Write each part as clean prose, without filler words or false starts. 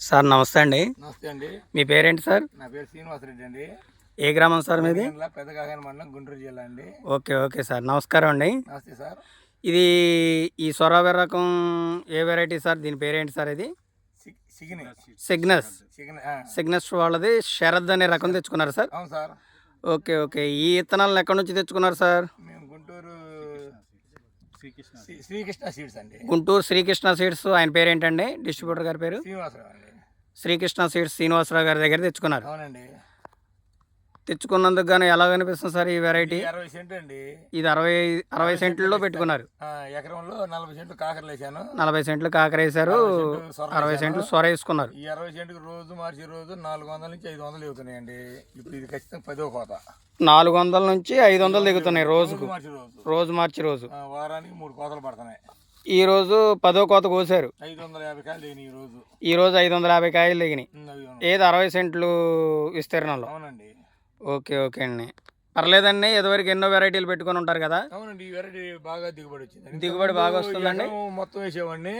Sir నమస్తే అండి. నమస్తే అండి. మీ పేరేంటి సార్? నా పేరు శ్రీనివాసరెడ్డి అండి. ఏ గ్రామం సార్ మీది? పెద్దకాకాని మండలం, గుంటూరు జిల్లా అండి. ఓకే ఓకే సార్, నమస్కారం అండి. నమస్తే సార్. ఇది ఈ సొరవ రకం ఏ వెరైటీ సార్? దీని పేరేంటి సార్? ఇది సిగ్నస్. సిగ్నస్ వాళ్ళది శరద్ అనే రకం తెచ్చుకున్నారు సార్? అవును సార్. ఓకే ఓకే, ఈ విత్తనాలను ఎక్కడి నుంచి తెచ్చుకున్నారు సార్? మేము గుంటూరు శ్రీకృష్ణ సీడ్స్ అండి. గుంటూరు శ్రీకృష్ణ సీడ్స్. ఆయన పేరేంటండి? డిస్ట్రిబ్యూటర్ గారి పేరు? శ్రీనివాసరావు అండి. శ్రీకృష్ణ సీడ్స్ శ్రీనివాసరావు గారి దగ్గర తెచ్చుకున్నారు. అవునండి. తెచ్చుకున్నందుకు గాను ఎలా కనిపిస్తుంది సార్ ఈ వెరైటీ? 60 సెంట్లు అండి. ఇది 60 సెంట్లలో పెట్టుకున్నారు. ఎకరంలో 40 సెంట్లు కాకరలు వేసాను. 40 సెంట్లు కాకర వేసారు, 60 సెంట్లు సొర వేసుకున్నారు. ఈ 60 సెంట్కి రోజు మార్చి రోజు 400 నుంచి 500 దిగుతున్నాయండి. ఇప్పుడు ఇది ఖచ్చితంగా 10వ కోత. 400 నుంచి 500 దిగుతున్నాయి రోజుకు. రోజు మార్చి రోజు వారానికి 3 కోతలు పడుతున్నాయి. ఈ రోజు 10వ కోత కోసారు. 550 కాయలు దిగినాయి ఈ రోజు 550 కాయలు దిగినాయి. ఏది 60 సెంట్లు విస్తీర్ణంలో? అవునండి. ఓకే ఓకే అండి, పర్లేదండి. ఇదివరకు ఎన్నో వెరైటీలు పెట్టుకొని ఉంటారు కదా? అవునండి. ఈ వెరైటీ బాగా దిగుబడి వచ్చింది. దిగుబడి బాగా వస్తుందండి. మొత్తం వేసేవాడిని,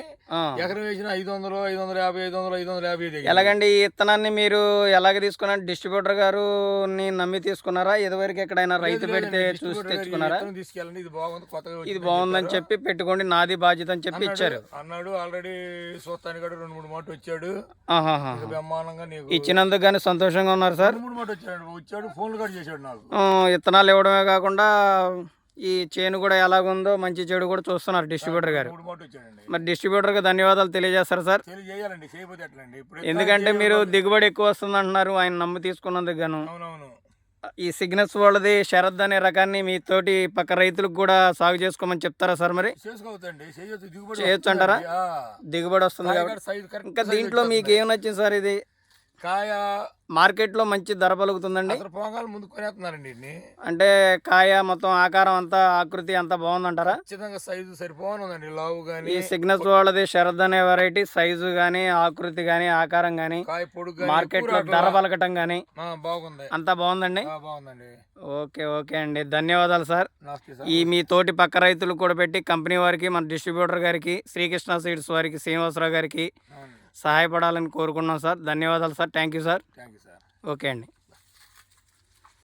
ఎకరం వేసిన 500, 550, 550 ఎలాగండి ఈ విత్తనాన్ని మీరు ఎలాగ తీసుకున్నారు? డిస్ట్రిబ్యూటర్ గారు నమ్మి తీసుకున్నారా? ఇదివరకు ఎక్కడైనా రైతు పెడితే చూసి తెచ్చుకున్నారా? తీసుకెళ్ళండి, ఇది బాగుంది, కొత్తగా ఇది బాగుందని చెప్పి పెట్టుకోండి, నాది బాధ్యత అని చెప్పి ఇచ్చారు అన్నాడు. ఆల్రెడీ చూస్తాను కూడా 2-3 మాట వచ్చాడు. బ్రహ్మాండంగా ఇచ్చినందుకు కానీ సంతోషంగా ఉన్నారు సార్? 2-3 మాట వచ్చాడు, ఫోన్లు కూడా చేశాడు నాకు. విత్తనాలు ఇవ్వడమే కాకుండా ఈ చేను కూడా ఎలాగుందో మంచి చెడు కూడా చూస్తున్నారు డిస్ట్రిబ్యూటర్ గారు. మరి డిస్ట్రిబ్యూటర్ గా ధన్యవాదాలు తెలియజేస్తారు సార్? ఎందుకంటే మీరు దిగుబడి ఎక్కువ వస్తుంది అంటున్నారు, ఆయన నమ్మి తీసుకున్నందుకు గాను. ఈ సిగ్నస్ వాళ్ళది శరద్ అనే రకాన్ని మీ తోటి పక్క రైతులకు కూడా సాగు చేసుకోమని చెప్తారా సార్? మరి చేయొచ్చు అంటారా? దిగుబడి వస్తుంది కాబట్టి. ఇంకా దీంట్లో మీకు ఏం నచ్చింది సార్? ఇది కాయ మార్కెట్లో మంచి ధర పలుకుతుందండి. పొంగాలు ముందు కొనేస్తున్నారండి. అంటే కాయ మొత్తం ఆకారం అంతా, ఆకృతి అంతా బాగుందంటారా? ఖచ్చితంగా సైజు సరిపోనుందండి. లావు గానీ ఈ సిగ్నస్ వాళ్ళది శరద్ అనే వెరైటీ సైజు గానీ, ఆకృతి గానీ, ఆకారం గానీ, మార్కెట్ లో ధర పలకటం గానీ బాగుంది, అంతా బాగుందండి. బాగుందండి. ఓకే ఓకే అండి, ధన్యవాదాలు సార్. ఈ మీ తోటి పక్క రైతులు కూడా పెట్టి కంపెనీ వారికి, మన డిస్ట్రిబ్యూటర్ గారికి, శ్రీకృష్ణ సీడ్స్ వారికి, శ్రీనివాసరావు గారికి సహాయపడాలని కోరుకున్నాం సార్. ధన్యవాదాలు sir. Thank you sir. Thank you sir. Okay అండి.